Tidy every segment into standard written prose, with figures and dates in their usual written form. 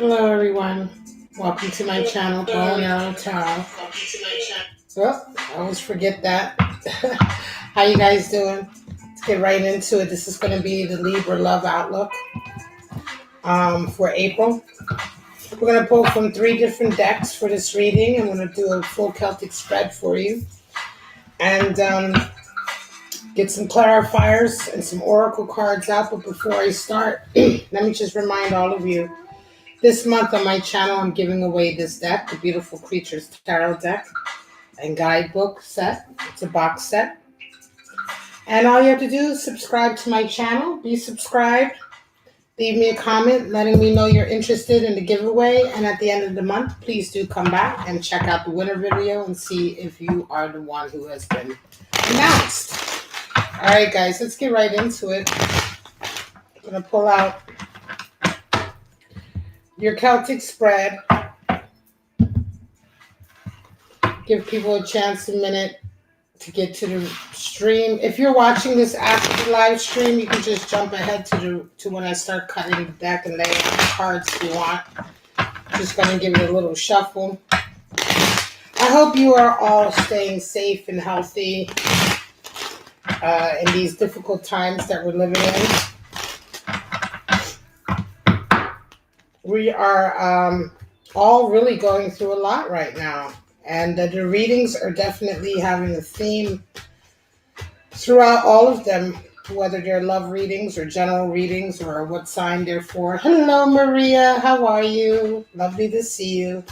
Hello, everyone. Welcome to my channel, Colonel Tarot. Oh, I always forget that. How you guys doing? Let's get right into it. This is going to be the Libra Love Outlook for April. We're going to pull from 3 different decks for this reading. I'm going to do a full Celtic spread for you. And get some clarifiers and some oracle cards out. But before I start, let me just remind all of you, this month on my channel, I'm giving away this deck, the Beautiful Creatures Tarot deck and guidebook set. It's a box set. And all you have to do is subscribe to my channel. Be subscribed. Leave me a comment letting me know you're interested in the giveaway. And at the end of the month, please do come back and check out the winner video and see if you are the one who has been announced. All right, guys, let's get right into it. I'm going to pull out your Celtic spread. Give people a chance, a minute to get to the stream. If you're watching this after the live stream, you can just jump ahead to when I start cutting the deck and laying out the cards if you want. Just going to give it a little shuffle. I hope you are all staying safe and healthy in these difficult times that we're living in. We are all really going through a lot right now. And the readings are definitely having a theme throughout all of them, whether they're love readings or general readings or what sign they're for. Hello, Maria. How are you? Lovely to see you.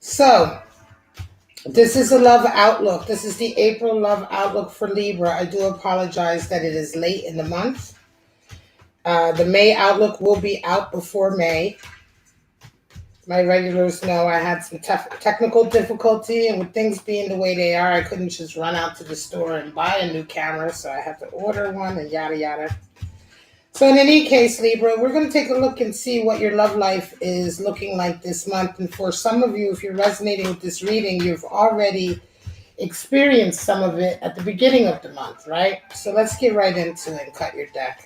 So, this is a love outlook. This is the April love outlook for Libra. I do apologize that it is late in the month. The May outlook will be out before May. My regulars know I had some technical difficulty, and with things being the way they are, I couldn't just run out to the store and buy a new camera, so I had to order one and yada yada. So in any case, Libra, we're going to take a look and see what your love life is looking like this month. And for some of you, if you're resonating with this reading, you've already experienced some of it at the beginning of the month, right? So let's get right into it and cut your deck.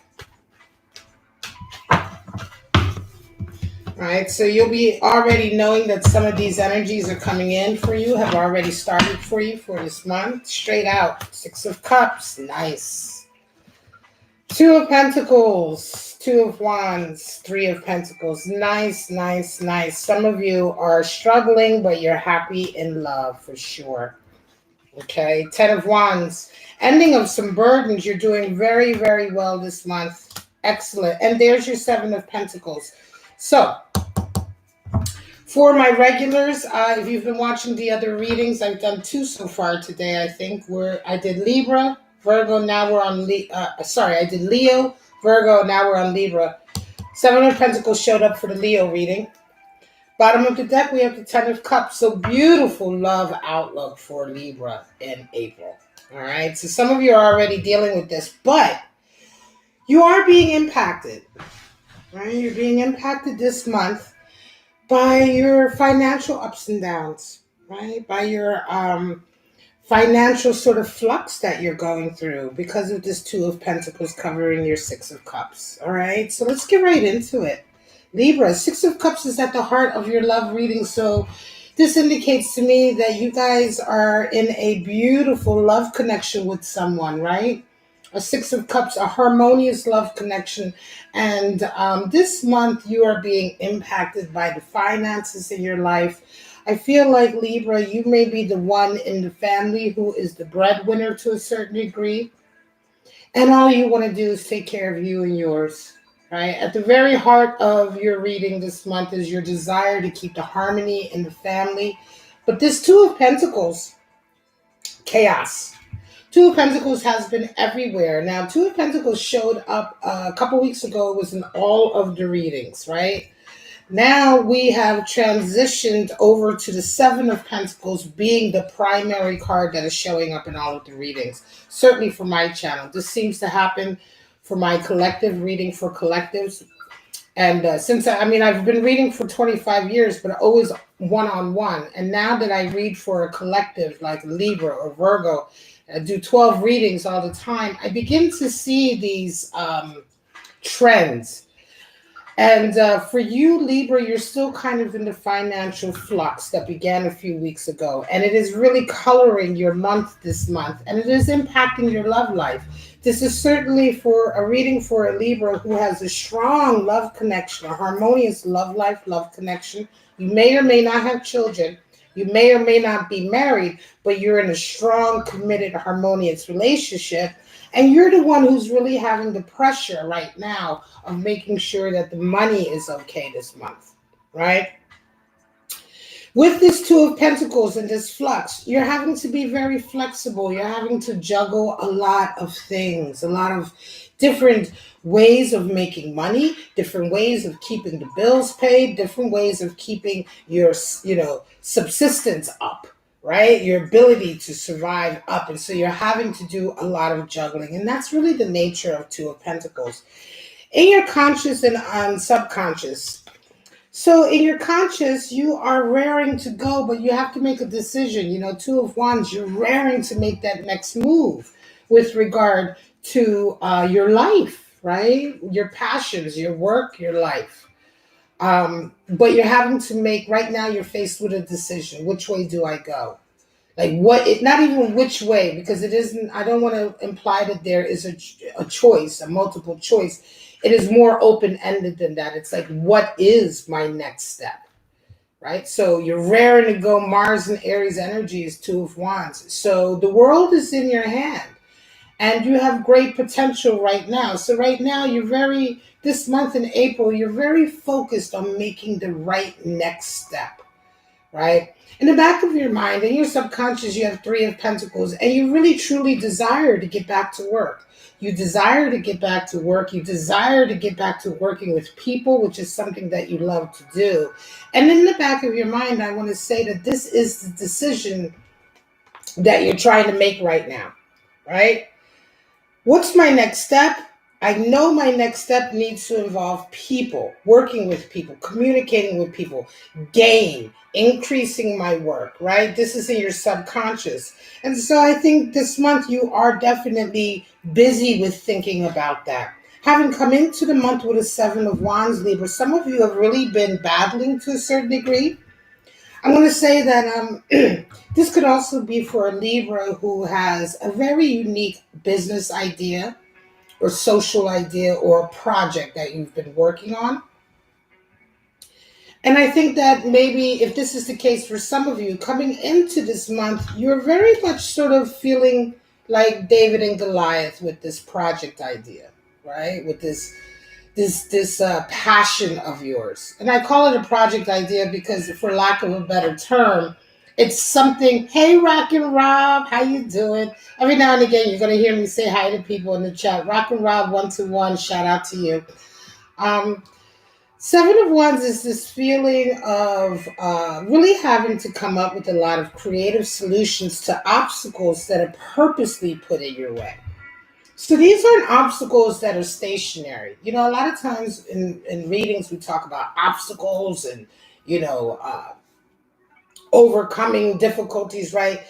All right, so you'll be already knowing that some of these energies are coming in for you, have already started for you for this month. Straight out, 6 of Cups, nice. 2 of Pentacles, 2 of Wands, 3 of Pentacles, nice, nice, nice. Some of you are struggling, but you're happy in love for sure. Okay, 10 of Wands, ending of some burdens. You're doing very, very well this month. Excellent. And there's your 7 of Pentacles. So, for my regulars, if you've been watching the other readings, I've done 2 so far today, I think. I did Libra, Virgo, now we're on I did Leo, Virgo, now we're on Libra. 7 of Pentacles showed up for the Leo reading. Bottom of the deck, we have the 10 of Cups. So beautiful love outlook for Libra in April. All right, so some of you are already dealing with this, but you are being impacted. Right? You're being impacted this month by your financial ups and downs, right? By your financial sort of flux that you're going through because of this 2 of Pentacles covering your 6 of Cups. All right, so let's get right into it. Libra, 6 of Cups is at the heart of your love reading. So this indicates to me that you guys are in a beautiful love connection with someone, right? A 6 of Cups, a harmonious love connection. And this month you are being impacted by the finances in your life. I feel like, Libra, you may be the one in the family who is the breadwinner to a certain degree. And all you want to do is take care of you and yours, right? At the very heart of your reading this month is your desire to keep the harmony in the family. But this 2 of Pentacles, chaos. 2 of Pentacles has been everywhere. Now, 2 of Pentacles showed up a couple weeks ago. It was in all of the readings, right? Now we have transitioned over to the 7 of Pentacles being the primary card that is showing up in all of the readings. Certainly for my channel. This seems to happen for my collective reading for collectives. And I've been reading for 25 years, but always one-on-one. And now that I read for a collective like Libra or Virgo, I do 12 readings all the time, I begin to see these trends. And for you, Libra, you're still kind of in the financial flux that began a few weeks ago. And it is really coloring your month this month. And it is impacting your love life. This is certainly for a reading for a Libra who has a strong love connection, a harmonious love life, love connection. You may or may not have children. You may or may not be married, but you're in a strong, committed, harmonious relationship. And you're the one who's really having the pressure right now of making sure that the money is okay this month, right? With this Two of Pentacles and this flux, you're having to be very flexible. You're having to juggle a lot of things, a lot of different ways of making money, different ways of keeping the bills paid, different ways of keeping your, subsistence up, right? Your ability to survive up. And so you're having to do a lot of juggling. And that's really the nature of Two of Pentacles. In your conscious and subconscious, so in your conscious, you are raring to go, but you have to make a decision. Two of Wands, you're raring to make that next move with regard to your life, right? Your passions, your work, your life. But you're having to make, right now you're faced with a decision. Which way do I go? Like not even which way, because it isn't, I don't want to imply that there is a choice, a multiple choice. It is more open-ended than that. It's like, what is my next step, right? So you're raring to go. Mars and Aries energy is Two of Wands. So the world is in your hand and you have great potential right now. So right now this month in April, you're very focused on making the right next step, right? In the back of your mind, in your subconscious, you have Three of Pentacles, and you really truly desire to get back to work. You desire to get back to work. You desire to get back to working with people, which is something that you love to do. And in the back of your mind, I want to say that this is the decision that you're trying to make right now, right? What's my next step? I know my next step needs to involve people, working with people, communicating with people, increasing my work, right? This is in your subconscious. And so I think this month you are definitely busy with thinking about that. Having come into the month with a Seven of Wands, Libra, some of you have really been battling to a certain degree. I'm going to say that this could also be for a Libra who has a very unique business idea or social idea or a project that you've been working on. And I think that maybe if this is the case for some of you, coming into this month, you're very much sort of feeling like David and Goliath with this project idea, right? With this passion of yours. And I call it a project idea because, for lack of a better term, it's something. Hey, Rock and Rob, how you doing? Every now and again, you're going to hear me say hi to people in the chat. Rock and Rob 121, shout out to you. Seven of Wands is this feeling of really having to come up with a lot of creative solutions to obstacles that are purposely put in your way. So these aren't obstacles that are stationary. A lot of times in readings, we talk about obstacles and, overcoming difficulties, right?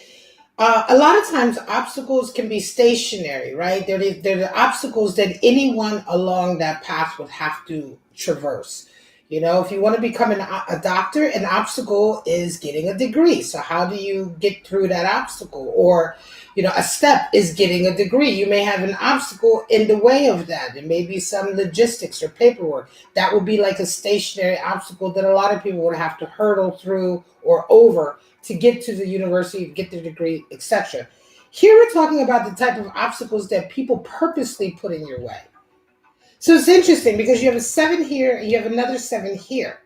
A lot of times obstacles can be stationary, right? They're the obstacles that anyone along that path would have to traverse. If you want to become a doctor, an obstacle is getting a degree. So how do you get through that obstacle? Or, a step is getting a degree. You may have an obstacle in the way of that. It may be some logistics or paperwork. That would be like a stationary obstacle that a lot of people would have to hurdle through or over to get to the university, get the degree, etc. Here we're talking about the type of obstacles that people purposely put in your way. So it's interesting because you have a 7 here and you have another 7 here.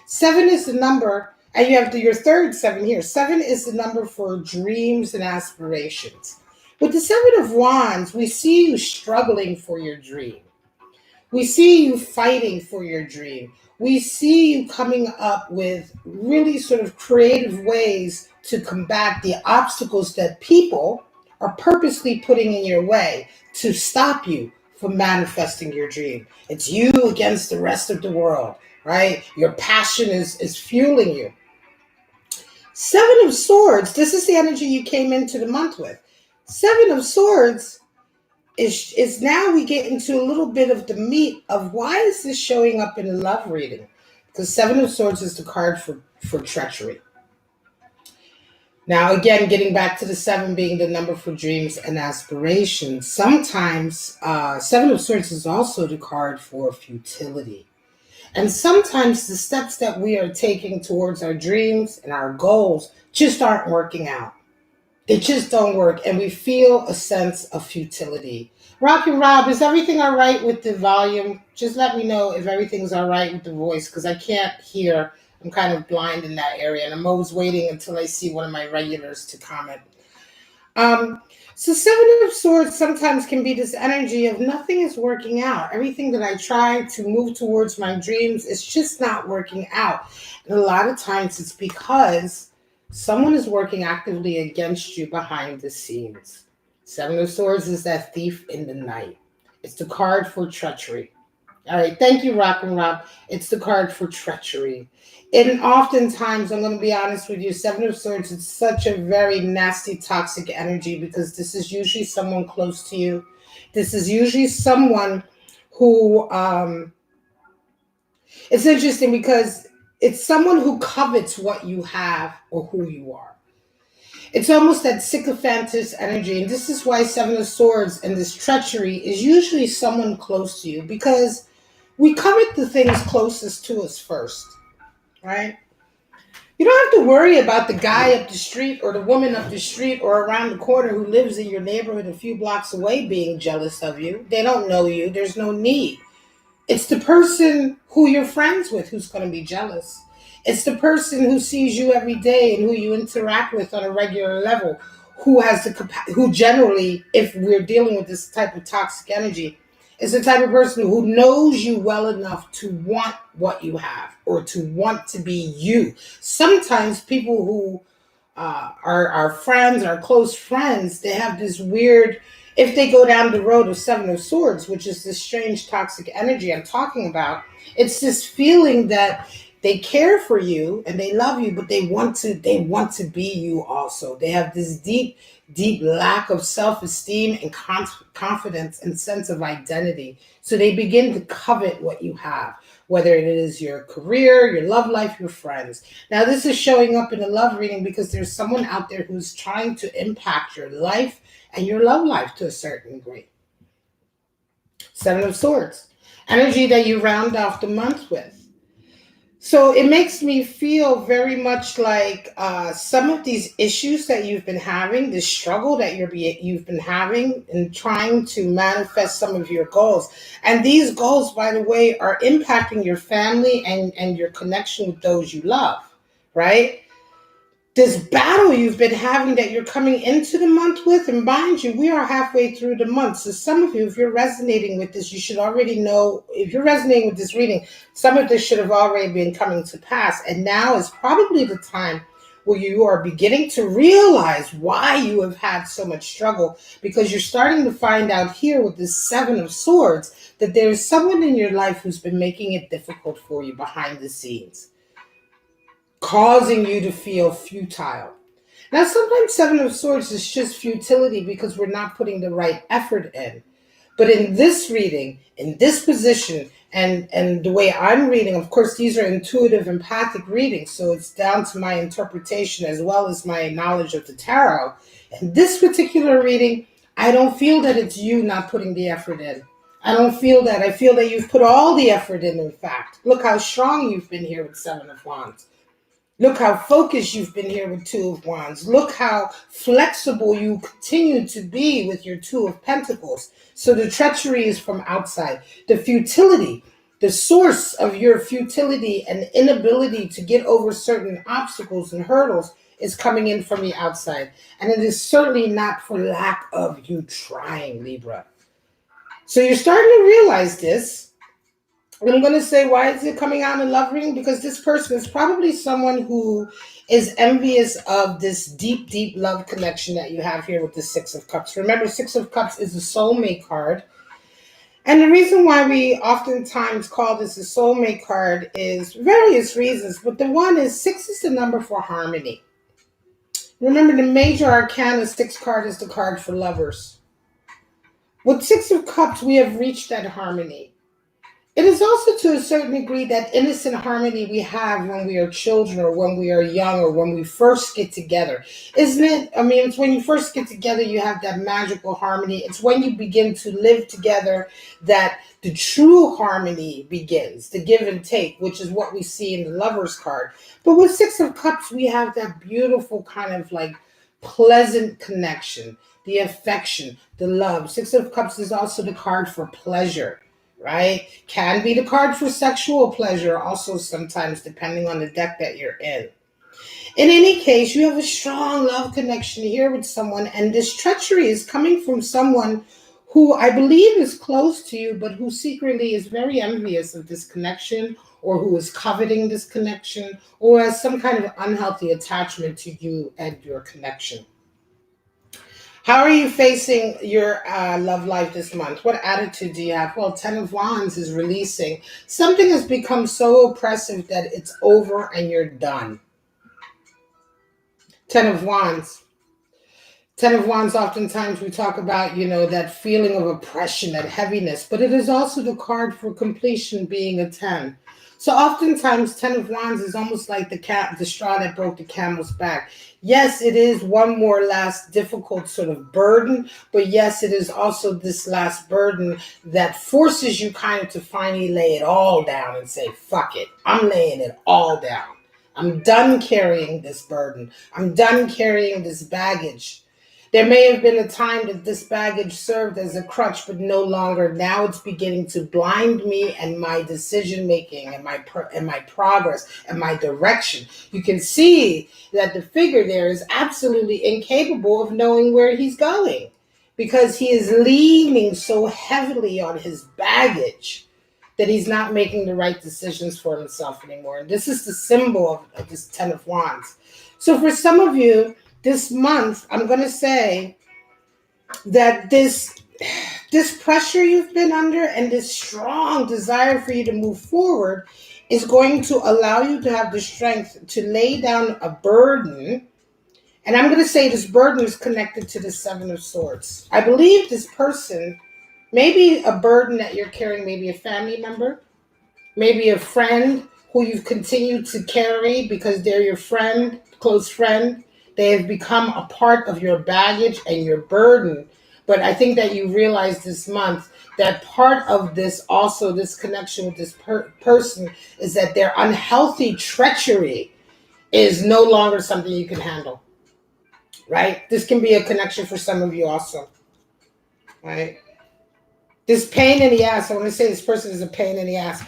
7 is the number, and you have your third 7 here. 7 is the number for dreams and aspirations. With the 7 of Wands, we see you struggling for your dream. We see you fighting for your dream. We see you coming up with really sort of creative ways to combat the obstacles that people are purposely putting in your way to stop you from manifesting your dream. It's you against the rest of the world, right? Your passion is fueling you. 7 of Swords, this is the energy you came into the month with. 7 of Swords is now we get into a little bit of the meat of why is this showing up in a love reading? Because Seven of Swords is the card for treachery. Now, again, getting back to the seven being the number for dreams and aspirations, sometimes Seven of Swords is also the card for futility. And sometimes the steps that we are taking towards our dreams and our goals just aren't working out. They just don't work, and we feel a sense of futility. Rocky Rob, is everything all right with the volume? Just let me know if everything's all right with the voice, because I can't hear. I'm kind of blind in that area, and I'm always waiting until I see one of my regulars to comment. Um, so Seven of Swords sometimes can be this energy of nothing is working out. Everything that I try to move towards my dreams is just not working out. And a lot of times it's because someone is working actively against you behind the scenes. Seven of Swords is that thief in the night. It's the card for treachery. All right, thank you, Rock and Rob. It's the card for treachery. And oftentimes, I'm going to be honest with you, Seven of Swords is such a very nasty, toxic energy because this is usually someone close to you. This is usually someone who, it's interesting because it's someone who covets what you have or who you are. It's almost that sycophantous energy. And this is why Seven of Swords and this treachery is usually someone close to you because we covet the things closest to us first, right? You don't have to worry about the guy up the street or the woman up the street or around the corner who lives in your neighborhood a few blocks away being jealous of you. They don't know you. There's no need. It's the person who you're friends with who's going to be jealous. It's the person who sees you every day and who you interact with on a regular level who has who generally, if we're dealing with this type of toxic energy, is the type of person who knows you well enough to want what you have or to want to be you. Sometimes people who are our friends, our close friends, they have this weird, if they go down the road of Seven of Swords, which is this strange toxic energy I'm talking about, it's this feeling that they care for you and they love you, but they want to be you also. They have this deep lack of self-esteem and confidence and sense of identity. So they begin to covet what you have, whether it is your career, your love life, your friends. Now, this is showing up in a love reading because there's someone out there who's trying to impact your life and your love life to a certain degree. Seven of Swords, energy that you round off the month with. So it makes me feel very much like some of these issues that you've been having, this struggle that you've been having in trying to manifest some of your goals. And these goals, by the way, are impacting your family and your connection with those you love, right? This battle you've been having that you're coming into the month with, and mind you, we are halfway through the month. So some of you, if you're resonating with this, you should already know, if you're resonating with this reading, some of this should have already been coming to pass. And now is probably the time where you are beginning to realize why you have had so much struggle, because you're starting to find out here with this Seven of Swords that there's someone in your life who's been making it difficult for you behind the scenes, causing you to feel futile. Now, sometimes Seven of Swords is just futility because we're not putting the right effort in. But in this reading, in this position, and the way I'm reading, of course, these are intuitive, empathic readings, so it's down to my interpretation as well as my knowledge of the tarot. In this particular reading, I don't feel that it's you not putting the effort in. I don't feel that. I feel that you've put all the effort in fact. Look how strong you've been here with Seven of Wands. Look how focused you've been here with Two of Wands. Look how flexible you continue to be with your Two of Pentacles. So the treachery is from outside. The futility, the source of your futility and inability to get over certain obstacles and hurdles is coming in from the outside. And it is certainly not for lack of you trying, Libra. So you're starting to realize this. I'm going to say, why is it coming out in love reading? Because this person is probably someone who is envious of this deep love connection that you have here with the Six of Cups. Remember, Six of Cups is a soulmate card. And the reason why we oftentimes call this a soulmate card is various reasons. But the one is 6 is the number for harmony. Remember, the major arcana 6 card is the card for lovers. With Six of Cups, we have reached that harmony. It is also to a certain degree that innocent harmony we have when we are children or when we are young or when we first get together. Isn't it? I mean, it's when you first get together, you have that magical harmony. It's when you begin to live together that the true harmony begins, the give and take, which is what we see in the Lover's card. But with Six of Cups, we have that beautiful kind of like pleasant connection, the affection, the love. Six of Cups is also the card for pleasure, right? Can be the card for sexual pleasure, also sometimes depending on the deck that you're in. In any case, you have a strong love connection here with someone, and this treachery is coming from someone who I believe is close to you, but who secretly is very envious of this connection, or who is coveting this connection, or has some kind of unhealthy attachment to you and your connection. How are you facing your love life this month? What attitude do you have? Well, Ten of Wands is releasing. Something has become so oppressive that it's over and you're done. Ten of Wands. Ten of Wands, oftentimes we talk about, that feeling of oppression, that heaviness, but it is also the card for completion being a 10. So oftentimes, Ten of Wands is almost like the straw that broke the camel's back. Yes, it is one more last difficult sort of burden, but yes, it is also this last burden that forces you kind of to finally lay it all down and say, fuck it, I'm laying it all down. I'm done carrying this burden. I'm done carrying this baggage. There may have been a time that this baggage served as a crutch, but no longer. Now it's beginning to blind me and my decision making and my progress and my direction. You can see that the figure there is absolutely incapable of knowing where he's going because he is leaning so heavily on his baggage that he's not making the right decisions for himself anymore. And this is the symbol of this Ten of Wands. So for some of you, this month, I'm going to say that this pressure you've been under and this strong desire for you to move forward is going to allow you to have the strength to lay down a burden. And I'm going to say this burden is connected to the Seven of Swords. I believe this person, maybe a burden that you're carrying, maybe a family member, maybe a friend who you've continued to carry because they're your friend, close friend. They have become a part of your baggage and your burden. But I think that you realize this month that part of this, also this connection with this person, is that their unhealthy treachery is no longer something you can handle, right? This can be a connection for some of you also, right? This pain in the ass, I want to say this person is a pain in the ass.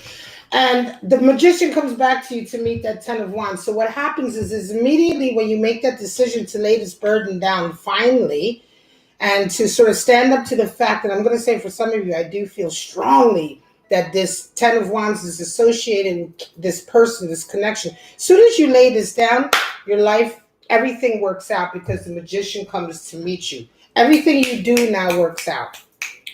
And the Magician comes back to you to meet that Ten of Wands. So what happens is immediately when you make that decision to lay this burden down finally, and to sort of stand up to the fact that I'm going to say for some of you, I do feel strongly that this Ten of Wands is associated with this person, this connection. As soon as you lay this down, your life, everything works out because the Magician comes to meet you. Everything you do now works out.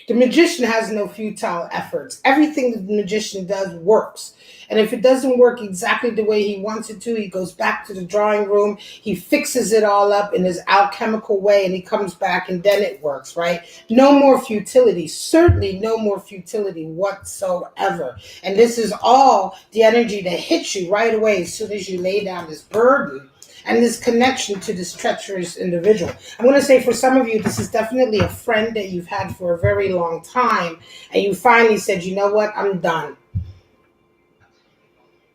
The Magician has no futile efforts. Everything that the Magician does works. And if it doesn't work exactly the way he wants it to, he goes back to the drawing room, he fixes it all up in his alchemical way, and he comes back and then it works, right? No more futility. Certainly no more futility whatsoever. And this is all the energy that hits you right away as soon as you lay down this burden and this connection to this treacherous individual. I'm going to say for some of you, this is definitely a friend that you've had for a very long time, and you finally said, you know what, I'm done.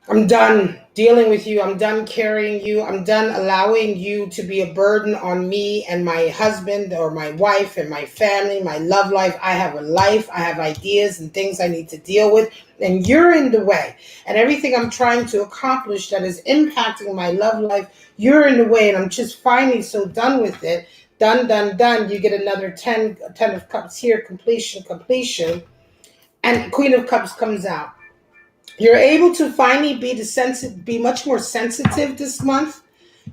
I'm done dealing with you. I'm done carrying you. I'm done allowing you to be a burden on me and my husband or my wife and my family, my love life. I have a life. I have ideas and things I need to deal with. And you're in the way. And everything I'm trying to accomplish that is impacting my love life, you're in the way. And I'm just finally so done with it. Done. You get another 10 of Cups here. Completion. And Queen of Cups comes out. You're able to finally be much more sensitive this month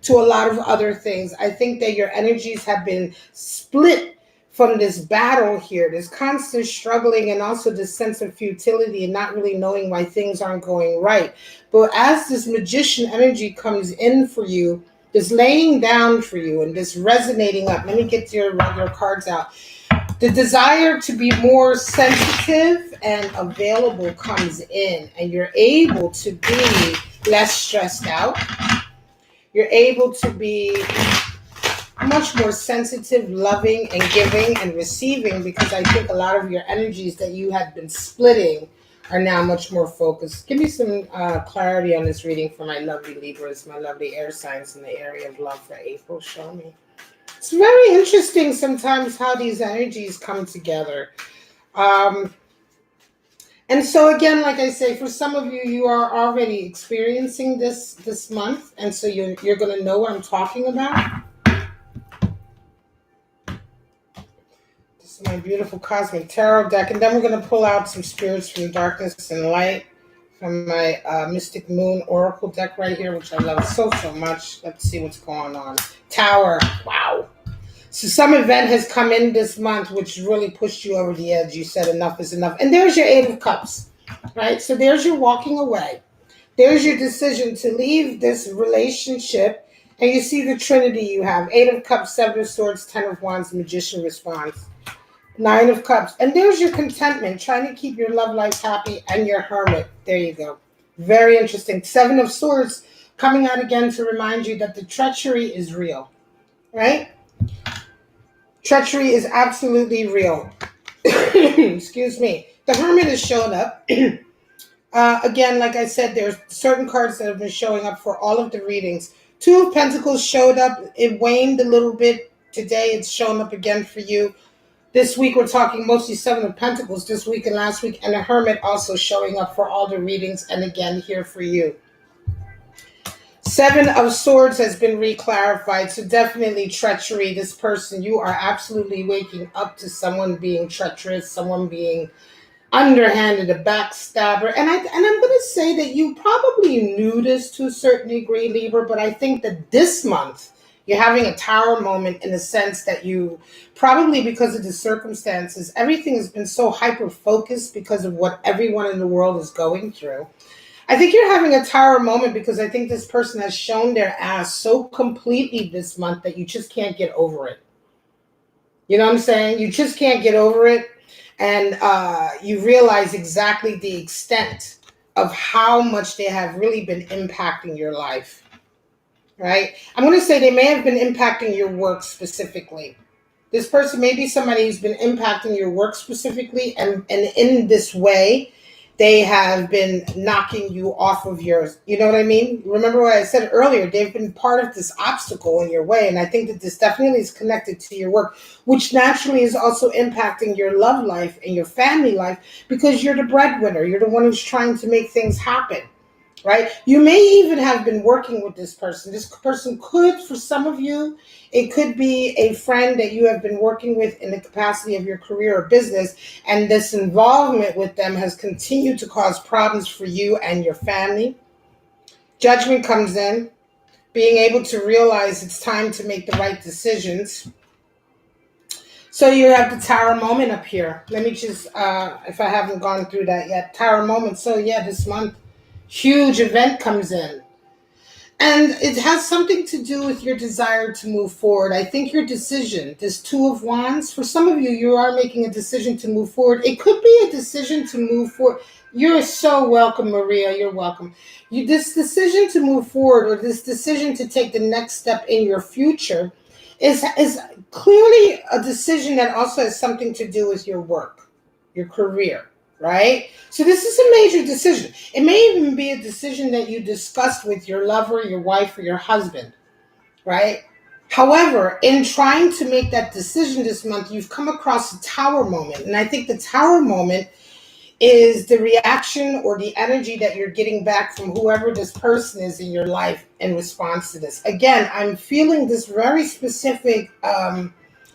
to a lot of other things. I think that your energies have been split from this battle here, this constant struggling, and also this sense of futility and not really knowing why things aren't going right. But as this Magician energy comes in for you, this laying down for you and this resonating up, let me get your regular cards out. The desire to be more sensitive and available comes in, and you're able to be less stressed out. You're able to be much more sensitive, loving, and giving and receiving, because I think a lot of your energies that you had been splitting are now much more focused. Give me some clarity on this reading for my lovely Libras, my lovely air signs in the area of love for April. Show me. It's very interesting sometimes how these energies come together. And so again, like I say, for some of you, you are already experiencing this month, and so you're going to know what I'm talking about. This is my beautiful cosmic tarot deck, and then we're going to pull out some spirits from darkness and light from my mystic moon oracle deck right here, which I love so much. Let's see what's going on. Tower. Wow. So some event has come in this month which really pushed you over the edge. You said enough is enough. And there's your Eight of Cups, right? So there's your walking away. There's your decision to leave this relationship. And you see the Trinity you have. Eight of Cups, Seven of Swords, Ten of Wands, Magician response. Nine of Cups. And there's your contentment, trying to keep your love life happy, and your Hermit. There you go. Very interesting. Seven of Swords coming out again to remind you that the treachery is real, right? Treachery is absolutely real. Excuse me. The Hermit is showing up. Again, like I said, there's certain cards that have been showing up for all of the readings. Two of Pentacles showed up. It waned a little bit. Today it's shown up again for you. This week we're talking mostly Seven of Pentacles this week and last week. And the Hermit also showing up for all the readings. And again, here for you. Seven of Swords has been reclarified, so definitely treachery. This person, you are absolutely waking up to someone being treacherous, someone being underhanded, a backstabber. And I'm going to say that you probably knew this to a certain degree, Libra, but I think that this month you're having a tower moment in the sense that you probably, because of the circumstances, everything has been so hyper-focused because of what everyone in the world is going through. I think you're having a tower moment because I think this person has shown their ass so completely this month that you just can't get over it. You know what I'm saying? You just can't get over it. And you realize exactly the extent of how much they have really been impacting your life. Right? I'm going to say they may have been impacting your work specifically. This person may be somebody who's been impacting your work specifically. And in this way, they have been knocking you off of yours. You know what I mean? Remember what I said earlier, they've been part of this obstacle in your way. And I think that this definitely is connected to your work, which naturally is also impacting your love life and your family life, because you're the breadwinner. You're the one who's trying to make things happen, right? You may even have been working with this person. This person could, for some of you, it could be a friend that you have been working with in the capacity of your career or business, and this involvement with them has continued to cause problems for you and your family. Judgment comes in, being able to realize it's time to make the right decisions. So you have the Tower moment up here. Let me just, if I haven't gone through that yet, Tower moment. So yeah, this month, huge event comes in. And it has something to do with your desire to move forward. I think your decision, this Two of Wands, for some of you, you are making a decision to move forward. It could be a decision to move forward. You're so welcome, Maria. You're welcome. This decision to move forward, or this decision to take the next step in your future, is clearly a decision that also has something to do with your work, your career. Right? So this is a major decision. It may even be a decision that you discussed with your lover, your wife, or your husband, right? However, in trying to make that decision this month, you've come across a tower moment. And I think the tower moment is the reaction or the energy that you're getting back from whoever this person is in your life in response to this. Again, I'm feeling this very specific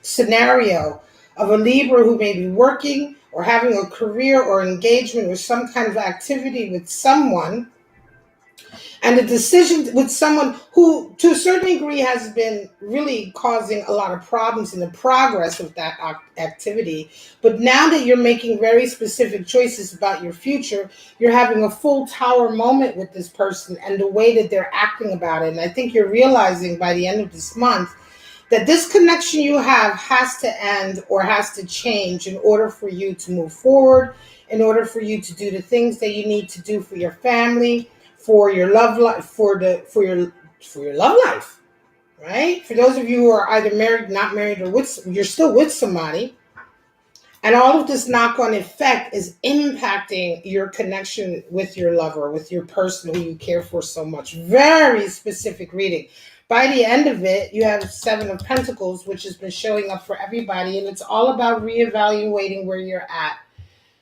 scenario of a Libra who may be working or having a career or engagement or some kind of activity with someone, and a decision with someone who, to a certain degree, has been really causing a lot of problems in the progress of that activity. But now that you're making very specific choices about your future, you're having a full tower moment with this person and the way that they're acting about it. And I think you're realizing by the end of this month that this connection you have has to end or has to change in order for you to move forward, in order for you to do the things that you need to do for your family, for your love life, for your love life, right? For those of you who are either married, not married, or you're still with somebody, and all of this knock-on effect is impacting your connection with your lover, with your person who you care for so much. Very specific reading. By the end of it, you have Seven of Pentacles, which has been showing up for everybody, and it's all about reevaluating where you're at.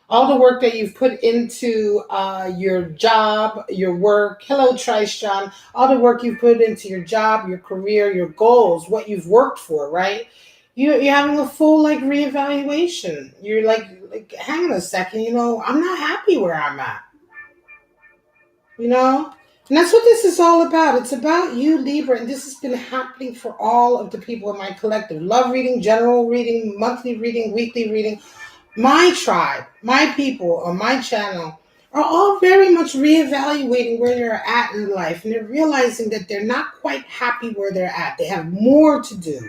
All the work that you've put into your job, your work. Hello, Trishan. All the work you've put into your job, your career, your goals, what you've worked for, right? You're having a full reevaluation. You're like, hang on a second, I'm not happy where I'm at. And that's what this is all about. It's about you, Libra, and this has been happening for all of the people in my collective. Love reading, general reading, monthly reading, weekly reading. My tribe, my people on my channel are all very much reevaluating where they're at in life, and they're realizing that they're not quite happy where they're at. They have more to do,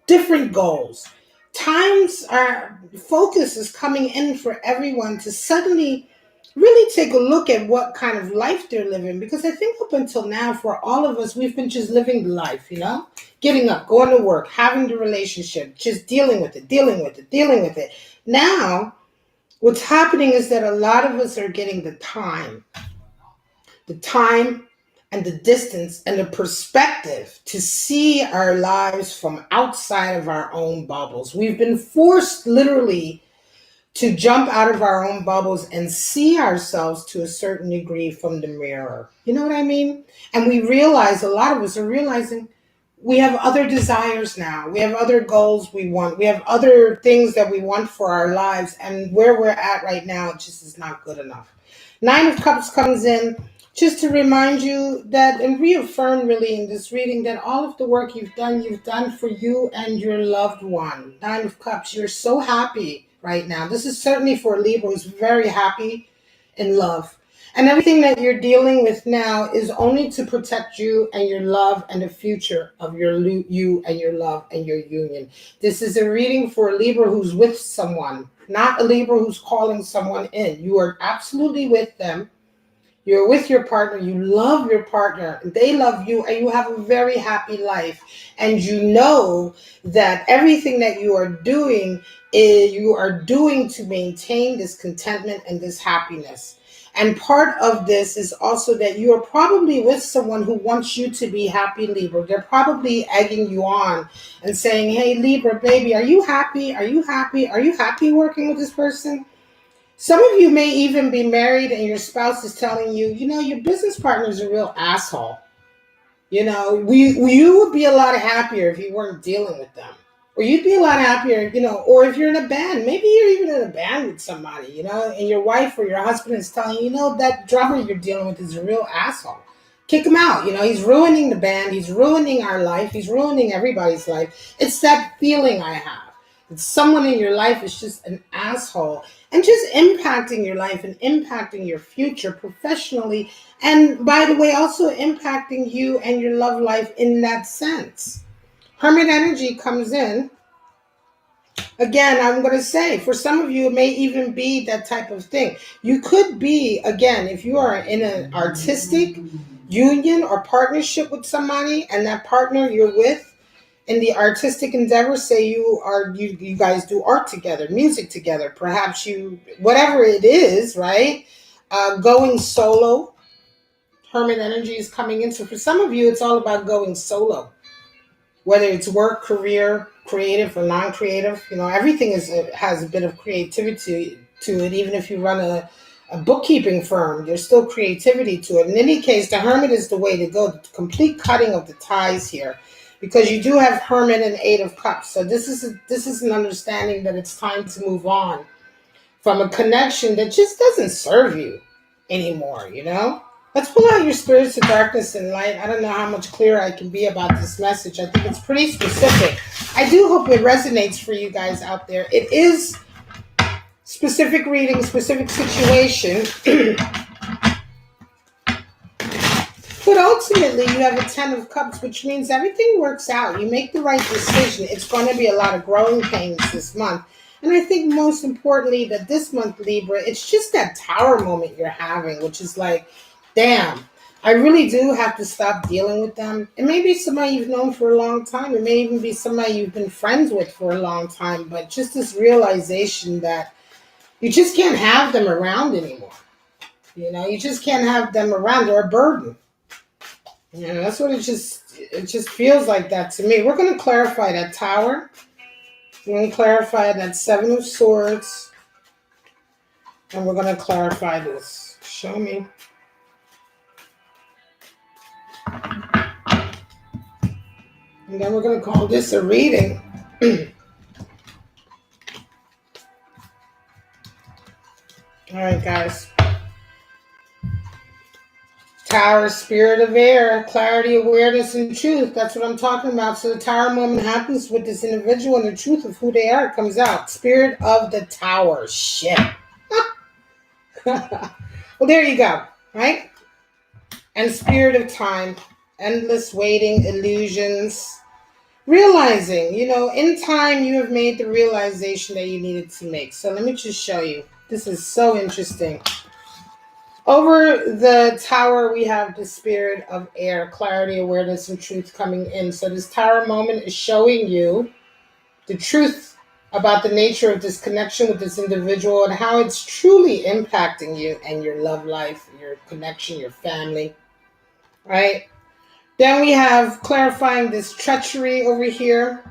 different goals. Focus is coming in for everyone to suddenly really take a look at what kind of life they're living, because I think up until now, for all of us, we've been just living life, getting up, going to work, having the relationship, just dealing with it. Now, what's happening is that a lot of us are getting the time and the distance and the perspective to see our lives from outside of our own bubbles. We've been forced literally to jump out of our own bubbles and see ourselves to a certain degree from the mirror. You know what I mean? And a lot of us are realizing we have other desires now. We have other goals we want. We have other things that we want for our lives. And where we're at right now just is not good enough. Nine of Cups comes in just to remind you that, and reaffirm really in this reading, that all of the work you've done for you and your loved one. Nine of Cups, you're so happy right now. This is certainly for a Libra who's very happy in love. And everything that you're dealing with now is only to protect you and your love and the future of you and your love and your union. This is a reading for a Libra who's with someone, not a Libra who's calling someone in. You are absolutely with them. You're with your partner. You love your partner. They love you, and you have a very happy life. And you know that everything that you are doing to maintain this contentment and this happiness. And part of this is also that you are probably with someone who wants you to be happy, Libra. They're probably egging you on and saying, hey, Libra, baby, are you happy? Are you happy? Are you happy working with this person? Some of you may even be married and your spouse is telling you, your business partner is a real asshole. You would be a lot happier if you weren't dealing with them. Or you'd be a lot happier, or if you're in a band, maybe you're even in a band with somebody, and your wife or your husband is telling you, that drummer you're dealing with is a real asshole. Kick him out. He's ruining the band. He's ruining our life. He's ruining everybody's life. It's that feeling I have. That someone in your life is just an asshole and just impacting your life and impacting your future professionally. And by the way, also impacting you and your love life in that sense. Hermit energy comes in. Again, I'm going to say, for some of you, it may even be that type of thing. You could be, again, if you are in an artistic union or partnership with somebody, and that partner you're with in the artistic endeavor, say you guys do art together, music together, perhaps whatever it is, right? Going solo. Hermit energy is coming in. So for some of you, it's all about going solo. Whether it's work, career, creative or non-creative, everything has a bit of creativity to it. Even if you run a bookkeeping firm, there's still creativity to it. In any case, the Hermit is the way to go. The complete cutting of the ties here, because you do have Hermit and Eight of Cups. So this is an understanding that it's time to move on from a connection that just doesn't serve you anymore. Let's pull out your spirits of darkness and light. I don't know how much clearer I can be about this message. I think it's pretty specific. I do hope it resonates for you guys out there. It is specific reading, specific situation. But ultimately, you have a 10 of cups, which means everything works out. You make the right decision. It's going to be a lot of growing pains this month. And I think most importantly that this month, Libra, it's just that tower moment you're having, which is like, damn, I really do have to stop dealing with them. It may be somebody you've known for a long time. It may even be somebody you've been friends with for a long time. But just this realization that you just can't have them around anymore. You just can't have them around. They're a burden. That's what it just feels like that to me. We're going to clarify that tower. We're going to clarify that 7 of swords. And we're going to clarify this. Show me. And then we're going to call this a reading. All right, guys. Tower, spirit of air, clarity, awareness, and truth. That's what I'm talking about. So the tower moment happens with this individual, and the truth of who they are comes out. Spirit of the tower. Shit. Well, there you go. Right? And spirit of time. Endless waiting, illusions. Realizing, in time you have made the realization that you needed to make. So let me just show you. This is so interesting. Over the tower, we have the spirit of air, clarity, awareness, and truth coming in. So this tower moment is showing you the truth about the nature of this connection with this individual and how it's truly impacting you and your love life, your connection, your family, right? Then we have clarifying this treachery over here.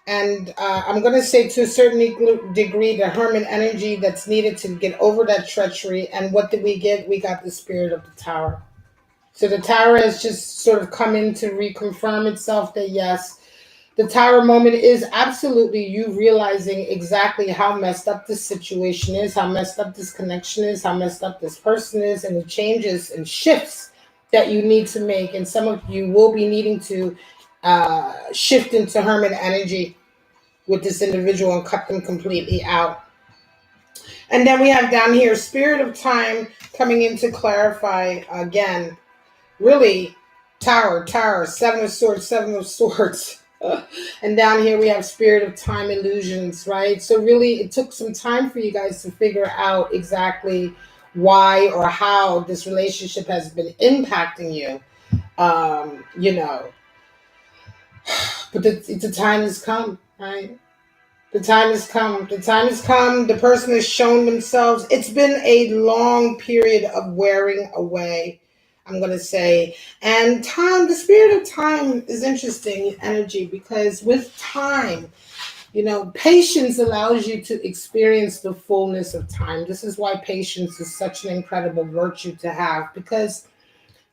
And I'm going to say to a certain degree, the hermit energy that's needed to get over that treachery. And what did we get? We got the spirit of the tower. So the tower has just sort of come in to reconfirm itself that yes, the tower moment is absolutely you realizing exactly how messed up this situation is, how messed up this connection is, how messed up this person is, and the changes and shifts that you need to make. And some of you will be needing to shift into hermit energy with this individual and cut them completely out. And then we have down here spirit of time coming in to clarify again, really tower, 7 of swords, 7 of swords. And down here we have spirit of time illusions, right? So really it took some time for you guys to figure out exactly why or how this relationship has been impacting you. But the time has come, right? The time has come. The time has come. The person has shown themselves. It's been a long period of wearing away, I'm going to say. And time, the spirit of time is interesting energy because with time, patience allows you to experience the fullness of time. This is why patience is such an incredible virtue to have because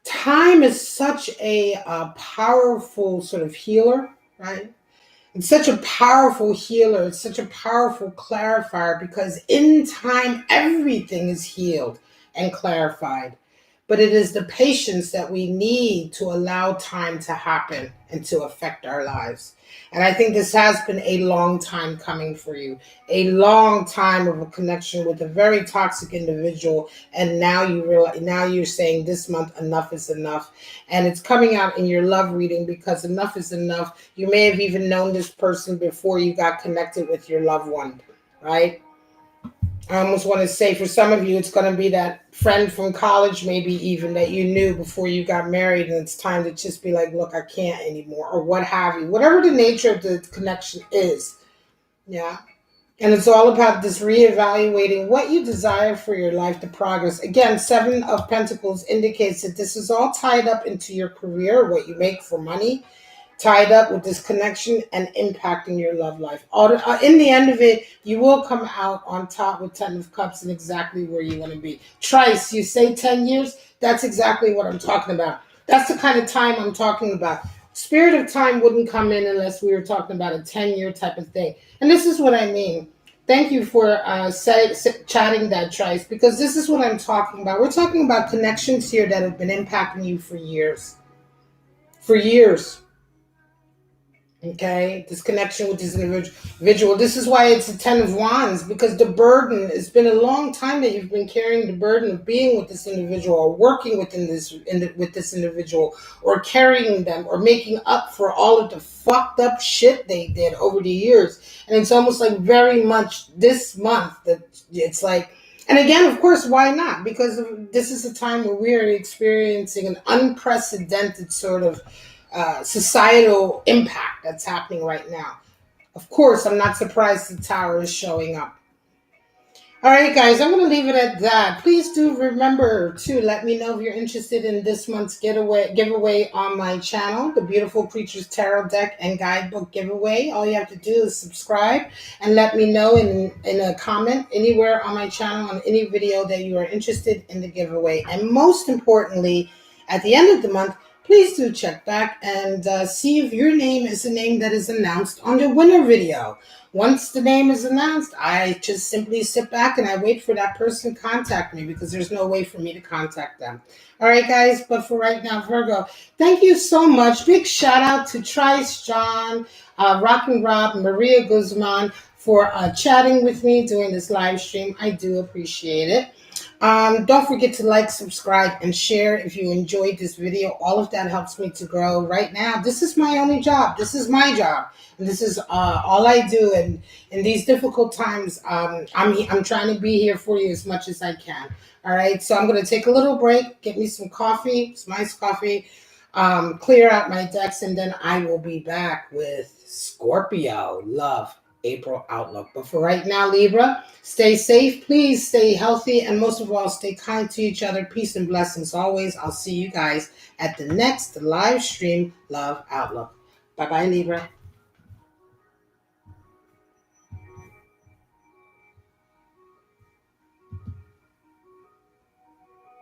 time is such a powerful sort of healer, right? It's such a powerful healer. It's such a powerful clarifier because in time, everything is healed and clarified. But it is the patience that we need to allow time to happen and to affect our lives. And I think this has been a long time coming for you, a long time of a connection with a very toxic individual. And now you're saying this month, enough is enough. And it's coming out in your love reading because enough is enough. You may have even known this person before you got connected with your loved one, right? I almost want to say for some of you, it's going to be that friend from college, maybe even that you knew before you got married. And it's time to just be like, look, I can't anymore or what have you, whatever the nature of the connection is. Yeah. And it's all about this reevaluating what you desire for your life to progress. Again, 7 of Pentacles indicates that this is all tied up into your career, what you make for money, tied up with this connection and impacting your love life. In the end of it, you will come out on top with 10 of Cups and exactly where you want to be. Trice, you say 10 years? That's exactly what I'm talking about. That's the kind of time I'm talking about. Spirit of time wouldn't come in unless we were talking about a 10-year type of thing. And this is what I mean. Thank you for chatting that, Trice, because this is what I'm talking about. We're talking about connections here that have been impacting you for years. For years. Okay, this connection with this individual. This is why it's a 10 of Wands, because the burden, it's been a long time that you've been carrying the burden of being with this individual, or working with this individual, or carrying them, or making up for all of the fucked up shit they did over the years. And it's almost like very much this month that it's like, and again, of course, why not? Because this is a time where we are experiencing an unprecedented sort of societal impact that's happening right now. Of course, I'm not surprised the tower is showing up. All right, guys, I'm going to leave it at that. Please do remember to let me know if you're interested in this month's giveaway on my channel, the Beautiful Creatures Tarot Deck and Guidebook giveaway. All you have to do is subscribe and let me know in a comment anywhere on my channel on any video that you are interested in the giveaway. And most importantly, at the end of the month, please do check back and see if your name is the name that is announced on the winner video. Once the name is announced, I just simply sit back and I wait for that person to contact me, because there's no way for me to contact them. All right, guys, but for right now, Virgo, thank you so much. Big shout out to Trice, John, Rockin' Rob, Maria Guzman for chatting with me during this live stream. I do appreciate it. Don't forget to like, subscribe, and share if you enjoyed this video. All of that helps me to grow. Right now, this is my only job. This is my job. And this is all I do. And in these difficult times, I'm trying to be here for you as much as I can. All right. So I'm going to take a little break, get me some coffee, some iced coffee, clear out my decks, and then I will be back with Scorpio Love April outlook. But for right now, Libra, stay safe, please stay healthy, and most of all, stay kind to each other. Peace and blessings always. I'll see you guys at the next live stream Love Outlook. Bye-bye, Libra.